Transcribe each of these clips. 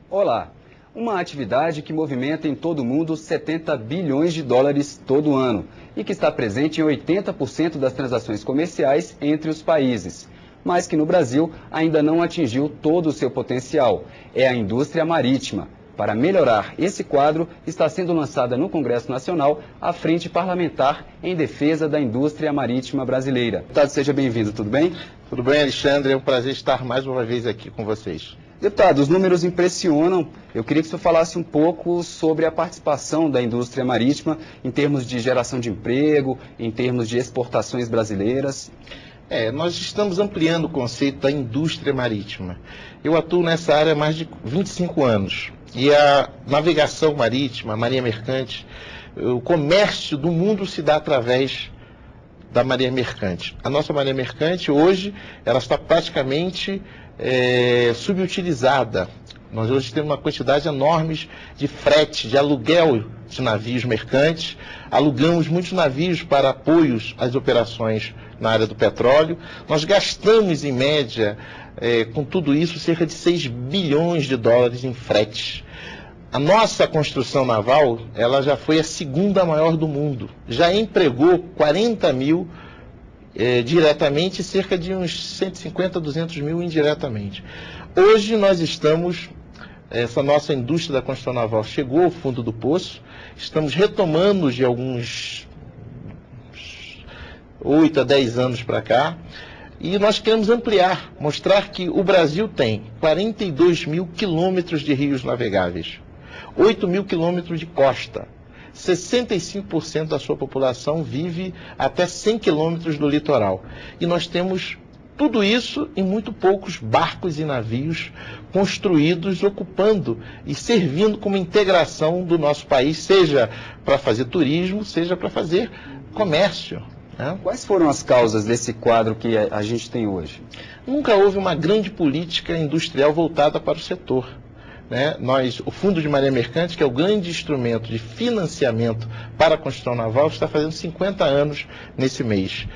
Olá! Uma atividade que movimenta em todo o mundo 70 bilhões de dólares todo ano e que está presente em 80% das transações comerciais entre os países, mas que no Brasil ainda não atingiu todo o seu potencial. É a indústria marítima. Para melhorar esse quadro, está sendo lançada no Congresso Nacional a Frente Parlamentar em Defesa da Indústria Marítima Brasileira. Deputado, seja bem-vindo, tudo bem? Tudo bem, Alexandre, é um prazer estar mais uma vez aqui com vocês. Deputado, os números impressionam. Eu queria que o senhor falasse um pouco sobre a participação da indústria marítima em termos de geração de emprego, em termos de exportações brasileiras. Nós estamos ampliando o conceito da indústria marítima. Eu atuo nessa área há mais de 25 anos. E a navegação marítima, a marinha mercante, o comércio do mundo se dá através da marinha mercante. A nossa marinha mercante, hoje, ela está praticamente subutilizada. Nós hoje temos uma quantidade enorme de frete, de aluguel de navios mercantes. Alugamos muitos navios para apoios às operações na área do petróleo. Nós gastamos, em média, com tudo isso, cerca de 6 bilhões de dólares em frete. A nossa construção naval, ela já foi a segunda maior do mundo. Já empregou 40 mil diretamente e cerca de uns 150, 200 mil indiretamente. Hoje nós estamos, essa nossa indústria da construção naval chegou ao fundo do poço, estamos retomando de alguns 8 a 10 anos para cá, e nós queremos ampliar, mostrar que o Brasil tem 42 mil quilômetros de rios navegáveis, 8 mil quilômetros de costa, 65% da sua população vive até 100 quilômetros do litoral. E nós temos tudo isso em muito poucos barcos e navios construídos, ocupando e servindo como integração do nosso país, seja para fazer turismo, seja para fazer comércio. Quais foram as causas desse quadro que a gente tem hoje? Nunca houve uma grande política industrial voltada para o setor. O Fundo de Marinha Mercante, que é o grande instrumento de financiamento para a construção naval, está fazendo 50 anos nesse mês.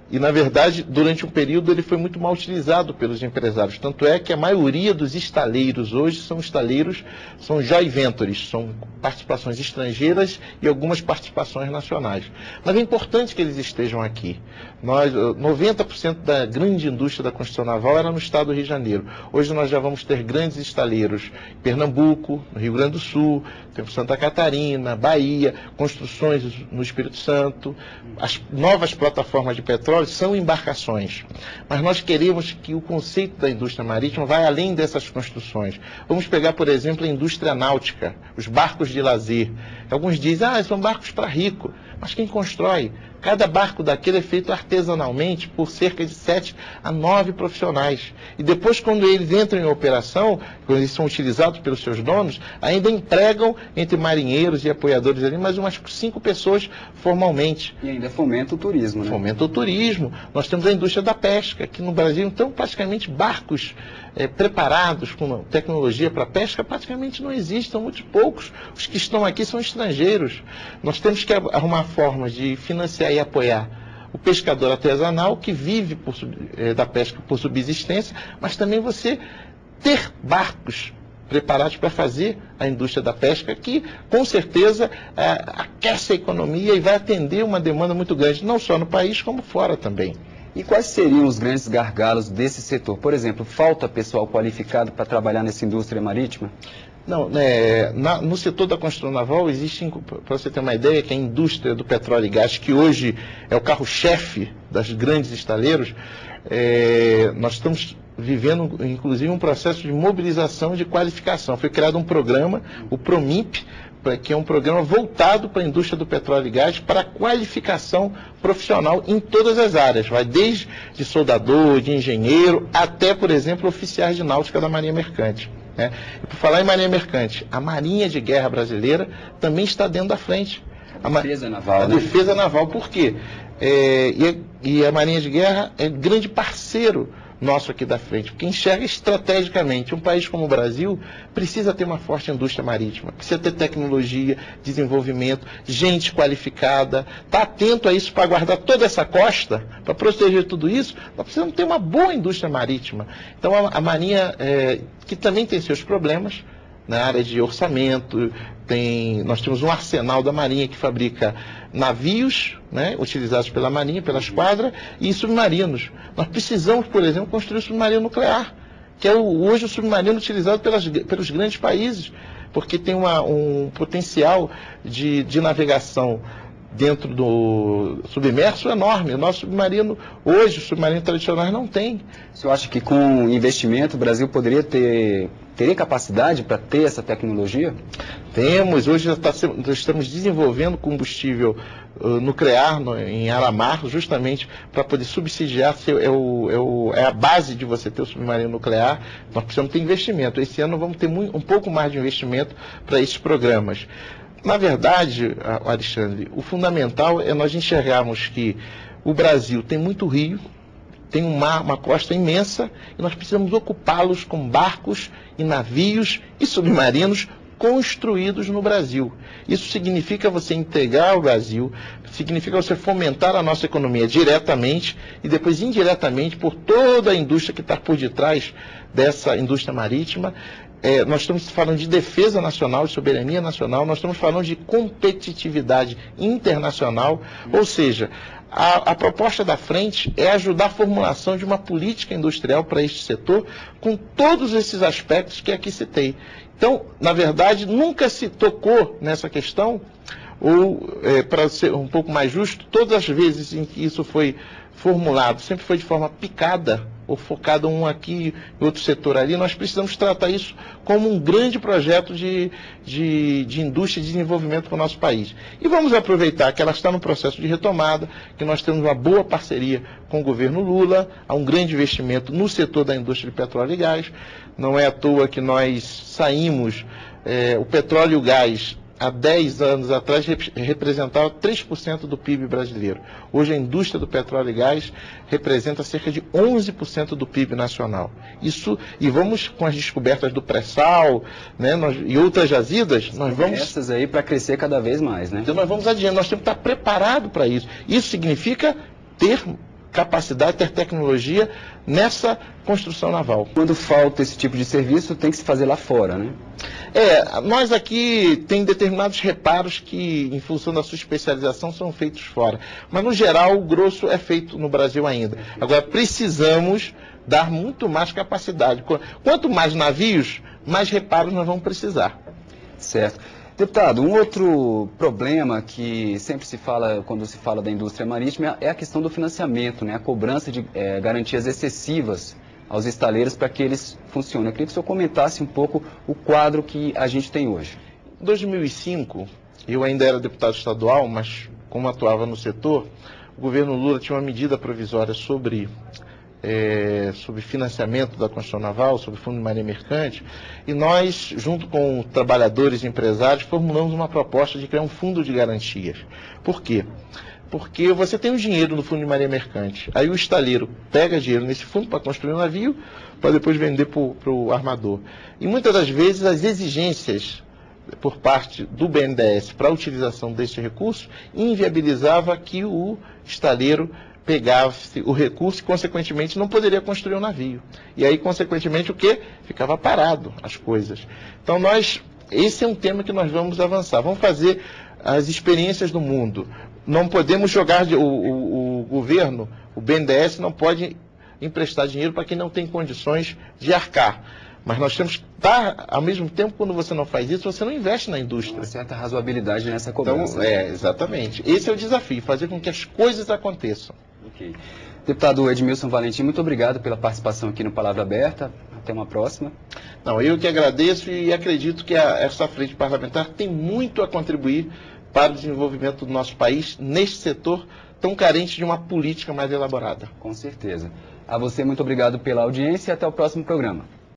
E, na verdade, durante um período ele foi muito mal utilizado pelos empresários. Tanto é que a maioria dos estaleiros hoje são joint ventures, são participações estrangeiras e algumas participações nacionais. Mas é importante que eles estejam aqui. 90% da grande indústria da construção naval era no estado do Rio de Janeiro. Hoje nós já vamos ter grandes estaleiros em Pernambuco, no Rio Grande do Sul, temos Santa Catarina, Bahia, construções no Espírito Santo, as novas plataformas de petróleo são embarcações, mas nós queremos que o conceito da indústria marítima vá além dessas construções. Vamos pegar, por exemplo, a indústria náutica, os barcos de lazer. Alguns dizem, são barcos para rico, mas quem constrói? Cada barco daquele é feito artesanalmente por cerca de 7 a 9 profissionais. E depois, quando eles entram em operação, quando eles são utilizados pelos seus donos, ainda empregam entre marinheiros e apoiadores ali mais umas 5 pessoas formalmente. E ainda fomenta o turismo, né? Fomenta o turismo. Nós temos a indústria da pesca, aqui no Brasil, então, praticamente barcos preparados com tecnologia para pesca praticamente não existem, são muito poucos. Os que estão aqui são estrangeiros. Nós temos que arrumar formas de financiar e apoiar o pescador artesanal que vive da pesca por subsistência, mas também você ter barcos preparados para fazer a indústria da pesca, que com certeza aquece a economia e vai atender uma demanda muito grande, não só no país, como fora também. E quais seriam os grandes gargalos desse setor? Por exemplo, falta pessoal qualificado para trabalhar nessa indústria marítima? Não, no setor da construção naval existe, para você ter uma ideia, que a indústria do petróleo e gás, que hoje é o carro-chefe das grandes estaleiros, nós estamos vivendo, inclusive, um processo de mobilização e de qualificação. Foi criado um programa, o PROMIMP, que é um programa voltado para a indústria do petróleo e gás, para a qualificação profissional em todas as áreas. Vai desde de soldador, de engenheiro, até, por exemplo, oficiais de náutica da Marinha Mercante. E por falar em Marinha Mercante, a Marinha de Guerra brasileira também está dentro da frente. A defesa naval, a defesa naval, por quê? E a Marinha de Guerra é grande parceiro nosso aqui da frente, porque enxerga estrategicamente. Um país como o Brasil precisa ter uma forte indústria marítima, precisa ter tecnologia, desenvolvimento, gente qualificada, está atento a isso para guardar toda essa costa, para proteger tudo isso. Nós precisamos ter uma boa indústria marítima. Então a Marinha, que também tem seus problemas, na área de orçamento, nós temos um arsenal da Marinha que fabrica navios, né, utilizados pela Marinha, pela esquadra, e submarinos. Nós precisamos, por exemplo, construir um submarino nuclear, que é hoje o submarino utilizado pelos grandes países, porque tem um potencial de navegação dentro do submerso enorme. O nosso submarino, hoje, os submarinos tradicionais não tem. O senhor acha que com investimento o Brasil teria capacidade para ter essa tecnologia? Temos, hoje estamos desenvolvendo combustível nuclear em Aramar, justamente para poder subsidiar, é a base de você ter o submarino nuclear. Nós precisamos ter investimento. Esse ano vamos ter um pouco mais de investimento para esses programas. Na verdade, Alexandre, o fundamental é nós enxergarmos que o Brasil tem muito rio, tem um mar, uma costa imensa, e nós precisamos ocupá-los com barcos e navios e submarinos construídos no Brasil. Isso significa você integrar o Brasil, significa você fomentar a nossa economia diretamente e depois indiretamente por toda a indústria que está por detrás dessa indústria marítima. Nós estamos falando de defesa nacional, de soberania nacional, nós estamos falando de competitividade internacional, ou seja, a proposta da frente é ajudar a formulação de uma política industrial para este setor, com todos esses aspectos que aqui citei. Então, na verdade, nunca se tocou nessa questão, ou, para ser um pouco mais justo, todas as vezes em que isso foi formulado, sempre foi de forma picada, ou focado um aqui e outro setor ali. Nós precisamos tratar isso como um grande projeto de indústria e de desenvolvimento para o nosso país. E vamos aproveitar que ela está no processo de retomada, que nós temos uma boa parceria com o governo Lula, há um grande investimento no setor da indústria de petróleo e gás. Não é à toa que nós saímos, o petróleo e o gás, há 10 anos atrás, representava 3% do PIB brasileiro. Hoje a indústria do petróleo e gás representa cerca de 11% do PIB nacional. Isso, e vamos com as descobertas do pré-sal, né, e outras jazidas, nós vamos... Essas aí para crescer cada vez mais, né? Então nós vamos adiante, nós temos que estar preparados para isso. Isso significa ter capacidade, ter tecnologia nessa construção naval. Quando falta esse tipo de serviço, tem que se fazer lá fora, né? Nós aqui tem determinados reparos que, em função da sua especialização, são feitos fora. Mas, no geral, o grosso é feito no Brasil ainda. Agora, precisamos dar muito mais capacidade. Quanto mais navios, mais reparos nós vamos precisar. Certo. Deputado, um outro problema que sempre se fala quando se fala da indústria marítima é a questão do financiamento, né? A cobrança de garantias excessivas aos estaleiros para que eles funcionem. Eu queria que o senhor comentasse um pouco o quadro que a gente tem hoje. Em 2005, eu ainda era deputado estadual, mas como atuava no setor, o governo Lula tinha uma medida provisória sobre financiamento da construção naval, sobre Fundo de Marinha Mercante, e nós, junto com trabalhadores e empresários, formulamos uma proposta de criar um fundo de garantias. Por quê? Porque você tem o dinheiro no Fundo de Marinha Mercante, aí o estaleiro pega dinheiro nesse fundo para construir um navio, para depois vender para o armador. E muitas das vezes as exigências por parte do BNDES para a utilização desse recurso inviabilizava que o estaleiro pegasse o recurso e, consequentemente, não poderia construir um navio. E aí, consequentemente, o quê? Ficava parado as coisas. Então, esse é um tema que nós vamos avançar. Vamos fazer as experiências do mundo. Não podemos jogar, o governo, o BNDES não pode emprestar dinheiro para quem não tem condições de arcar. Mas nós temos que estar, ao mesmo tempo, quando você não faz isso, você não investe na indústria. Uma certa razoabilidade nessa cobrança. Então, exatamente. Esse é o desafio, fazer com que as coisas aconteçam. Okay. Deputado Edmilson Valentim, muito obrigado pela participação aqui no Palavra Aberta. Até uma próxima. Não, eu que agradeço e acredito que essa frente parlamentar tem muito a contribuir para o desenvolvimento do nosso país neste setor tão carente de uma política mais elaborada. Com certeza. A você, muito obrigado pela audiência e até o próximo programa.